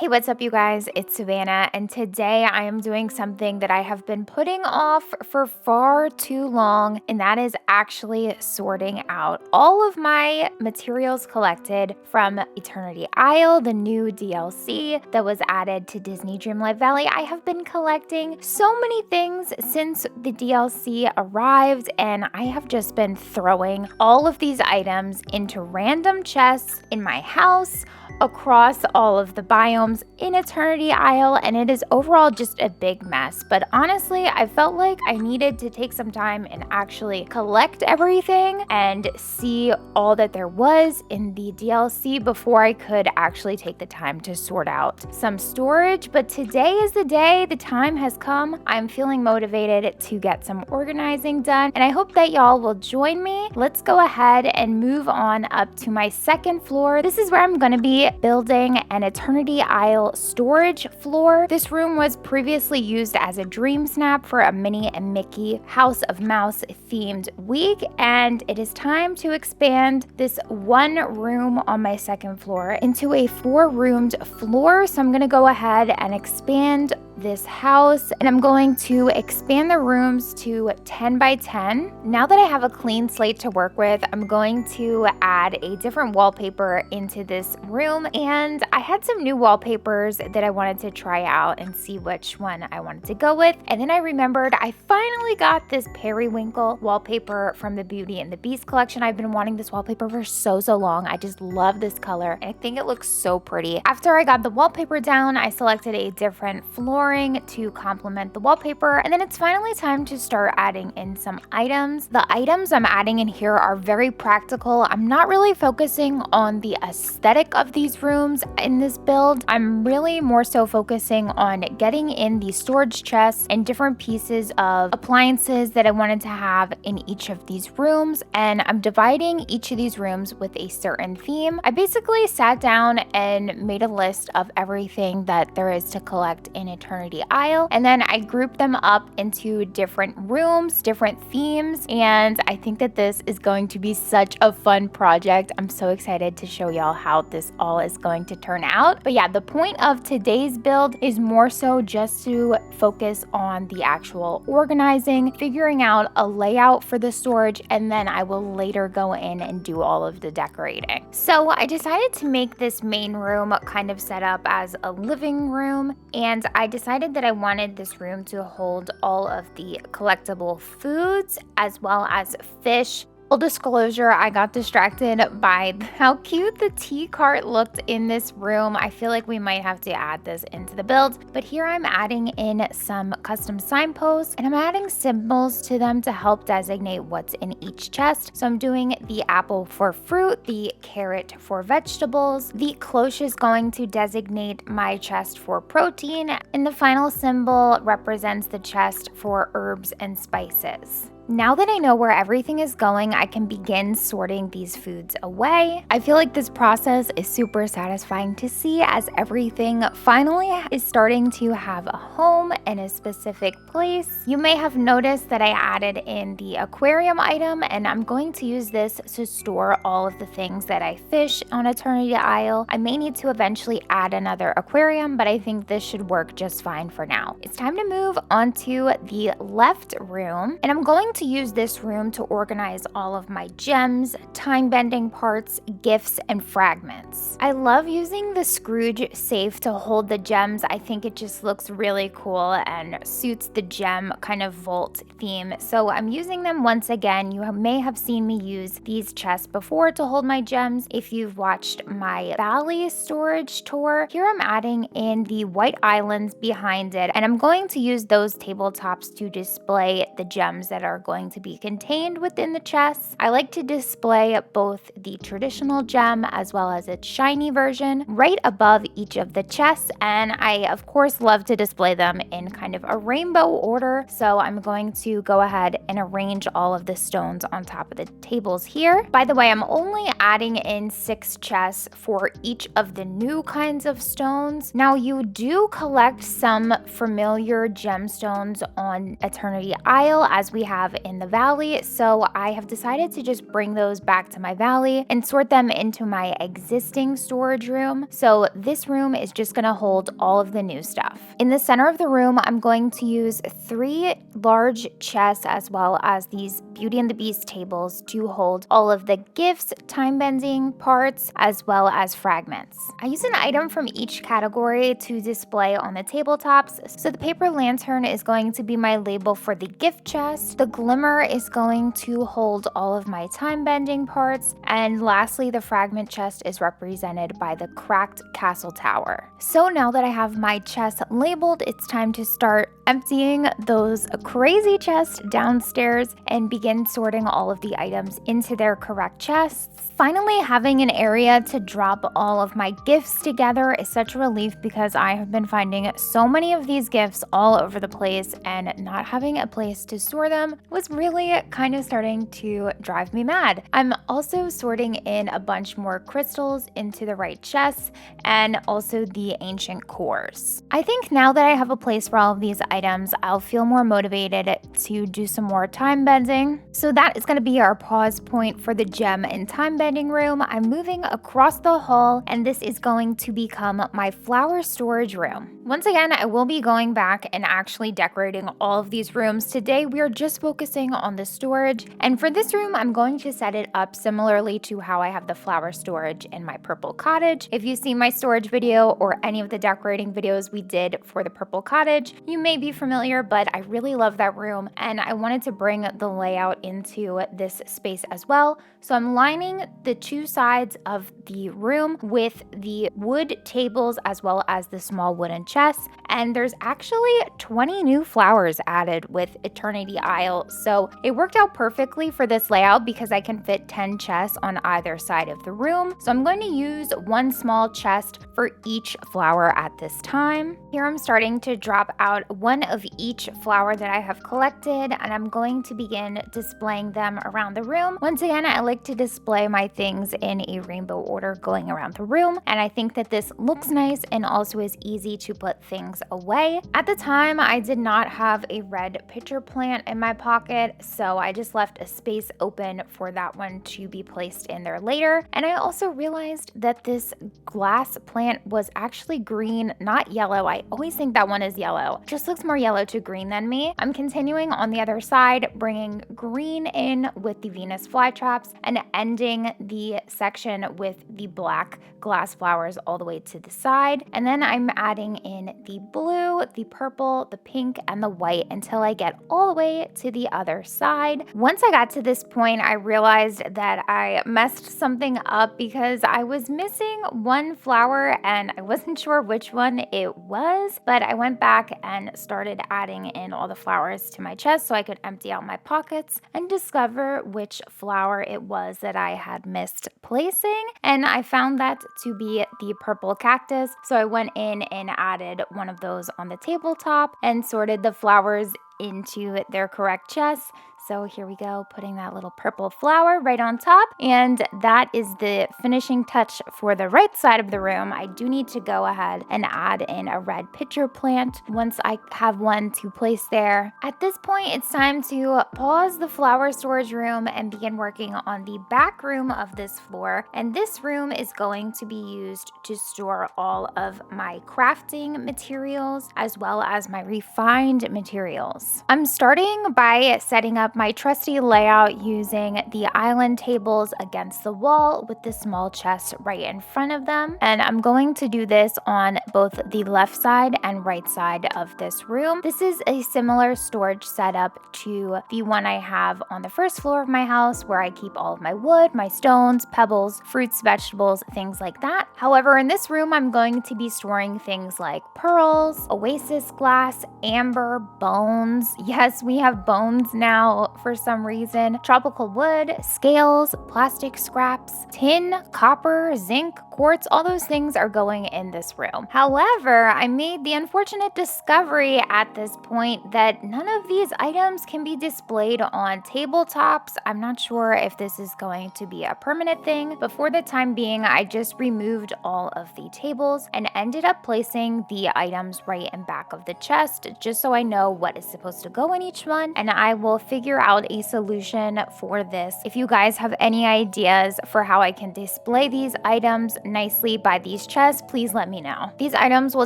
Hey, what's up, you guys? It's Savannah, and today I am doing something that I have been putting off for far too long, and that is actually sorting out all of my materials collected from Eternity Isle, the new DLC that was added to Disney Dreamlight Valley. I have been collecting so many things since the DLC arrived, and I have just been throwing all of these items into random chests in my house, across all of the biomes in Eternity Isle, and it is overall just a big mess. But honestly, I felt like I needed to take some time and actually collect everything and see all that there was in the DLC before I could actually take the time to sort out some storage. But today is the day, the time has come. I'm feeling motivated to get some organizing done, and I hope that y'all will join me. Let's go ahead and move on up to my second floor. This is where I'm going to be building an Eternity Isle storage floor. This room was previously used as a dream snap for a Minnie and Mickey House of Mouse themed week, and it is time to expand this one room on my second floor into a 4-roomed floor. So I'm going to go ahead and expand this house, and I'm going to expand the rooms to 10 by 10. Now that I have a clean slate to work with, I'm going to add a different wallpaper into this room, and I had some new wallpapers that I wanted to try out and see which one I wanted to go with. And then I remembered I finally got this periwinkle wallpaper from the Beauty and the Beast collection. I've been wanting this wallpaper for so long. I just love this color, and I think it looks so pretty. After I got the wallpaper down, I selected a different flooring to complement the wallpaper, and then it's finally time to start adding in some items. The items I'm adding in here are very practical. I'm not really focusing on the aesthetic of these rooms in this build. I'm really more so focusing on getting in the storage chests and different pieces of appliances that I wanted to have in each of these rooms, and I'm dividing each of these rooms with a certain theme. I basically sat down and made a list of everything that there is to collect in Eternity Isle, and then I grouped them up into different rooms, different themes, and I think that this is going to be such a fun project. I'm so excited to show y'all how this all is going to turn out. But yeah, the point of today's build is more so just to focus on the actual organizing, figuring out a layout for the storage, and then I will later go in and do all of the decorating. So I decided to make this main room kind of set up as a living room, and I decided that I wanted this room to hold all of the collectible foods as well as fish. Full disclosure, I got distracted by how cute the tea cart looked in this room. I feel like we might have to add this into the build, but here I'm adding in some custom signposts, and I'm adding symbols to them to help designate what's in each chest. So I'm doing the apple for fruit, the carrot for vegetables, the cloche is going to designate my chest for protein, and the final symbol represents the chest for herbs and spices. Now that I know where everything is going, I can begin sorting these foods away. I feel like this process is super satisfying to see, as everything finally is starting to have a home in a specific place. You may have noticed that I added in the aquarium item, and I'm going to use this to store all of the things that I fish on Eternity Isle. I may need to eventually add another aquarium, but I think this should work just fine for now. It's time to move on to the left room, and I'm going to use this room to organize all of my gems, time-bending parts, gifts, and fragments. I love using the Scrooge safe to hold the gems. I think it just looks really cool and suits the gem kind of vault theme. So I'm using them once again. You may have seen me use these chests before to hold my gems if you've watched my Valley storage tour. Here I'm adding in the white islands behind it, and I'm going to use those tabletops to display the gems that are going to be contained within the chests. I like to display both the traditional gem as well as its shiny version right above each of the chests, and I of course love to display them in kind of a rainbow order. So I'm going to go ahead and arrange all of the stones on top of the tables here. By the way, I'm only adding in 6 chests for each of the new kinds of stones. Now, you do collect some familiar gemstones on Eternity Isle, as we have have in the valley, so I have decided to just bring those back to my valley and sort them into my existing storage room. So this room is just gonna hold all of the new stuff. In the center of the room, I'm going to use 3 large chests as well as these Beauty and the Beast tables to hold all of the gifts, time bending parts, as well as fragments. I use an item from each category to display on the tabletops. So the paper lantern is going to be my label for the gift chest. The glimmer is going to hold all of my time bending parts. And lastly, the fragment chest is represented by the cracked castle tower. So now that I have my chest labeled, it's time to start emptying those crazy chests downstairs and begin sorting all of the items into their correct chests. Finally, having an area to drop all of my gifts together is such a relief because I have been finding so many of these gifts all over the place, and not having a place to store them was really kind of starting to drive me mad. I'm also sorting in a bunch more crystals into the right chests and also the ancient cores. I think now that I have a place for all of these items, I'll feel more motivated to do some more time bending. So that is going to be our pause point for the gem and time bending room. I'm moving across the hall, and this is going to become my flower storage room. Once again, I will be going back and actually decorating all of these rooms. Today, we are just focusing on the storage, and for this room, I'm going to set it up similarly to how I have the flower storage in my purple cottage. If you see my storage video or any of the decorating videos we did for the purple cottage, you may be familiar, but I really love that room, and I wanted to bring the layout into this space as well. So I'm lining the 2 sides of the room with the wood tables as well as the small wooden chests, and there's actually 20 new flowers added with Eternity Isle, so it worked out perfectly for this layout because I can fit 10 chests on either side of the room. So I'm going to use 1 small chest for each flower at this time. Here I'm starting to drop out 1 of each flower that I have collected, and I'm going to begin displaying them around the room. Once again, I like to display my things in a rainbow order going around the room, and I think that this looks nice and also is easy to put things away. At the time, I did not have a red pitcher plant in my pocket, so I just left a space open for that one to be placed in there later. And I also realized that this glass plant was actually green, not yellow. I always think that one is yellow. It just looks more yellow to green than me. I'm continuing on the other side, bringing green in with the Venus flytraps and ending the section with the black glass flowers all the way to the side. And then I'm adding in the blue, the purple, the pink, and the white until I get all the way to the other side. Once I got to this point, I realized that I messed something up because I was missing 1 flower and I wasn't sure which one it was, but I went back and started adding in all the flowers to my chest so I could empty out my pockets and discover which flower it was that I had missed placing, and I found that to be the purple cactus. So I went in and added 1 of those on the tabletop and sorted the flowers into their correct chests. So here we go, putting that little purple flower right on top. And that is the finishing touch for the right side of the room. I do need to go ahead and add in a red pitcher plant once I have one to place there. At this point, it's time to pause the flower storage room and begin working on the back room of this floor. And this room is going to be used to store all of my crafting materials as well as my refined materials. I'm starting by setting up my trusty layout using the island tables against the wall with the small chest right in front of them. And I'm going to do this on both the left side and right side of this room. This is a similar storage setup to the one I have on the first floor of my house where I keep all of my wood, my stones, pebbles, fruits, vegetables, things like that. However, in this room, I'm going to be storing things like pearls, oasis glass, amber, bones. Yes, we have bones now for some reason. Tropical wood, scales, plastic scraps, tin, copper, zinc, quartz, all those things are going in this room. However, I made the unfortunate discovery at this point that none of these items can be displayed on tabletops. I'm not sure if this is going to be a permanent thing, but for the time being, I just removed all of the tables and ended up placing the items right in back of the chest just so I know what is supposed to go in each one, and I will figure figure out a solution for this. If you guys have any ideas for how I can display these items nicely by these chests, please let me know. These items will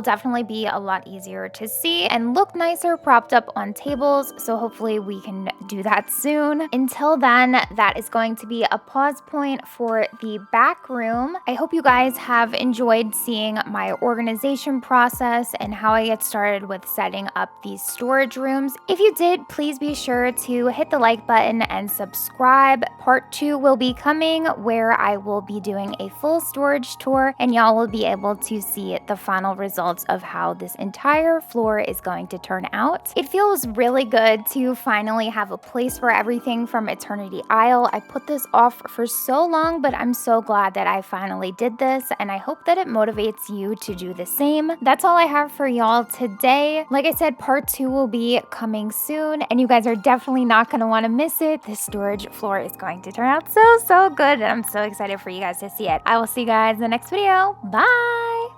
definitely be a lot easier to see and look nicer propped up on tables, so hopefully we can do that soon. Until then, that is going to be a pause point for the back room. I hope you guys have enjoyed seeing my organization process and how I get started with setting up these storage rooms. If you did, please be sure to hit the like button and subscribe. Part 2 will be coming, where I will be doing a full storage tour and y'all will be able to see the final results of how this entire floor is going to turn out. It feels really good to finally have a place for everything from Eternity Isle. I put this off for so long, but I'm so glad that I finally did this, and I hope that it motivates you to do the same. That's all I have for y'all today. Like I said, part 2 will be coming soon, and you guys are definitely not going to want to miss it. This storage floor is going to turn out so good, and I'm so excited for you guys to see it. I will see you guys in the next video. Bye!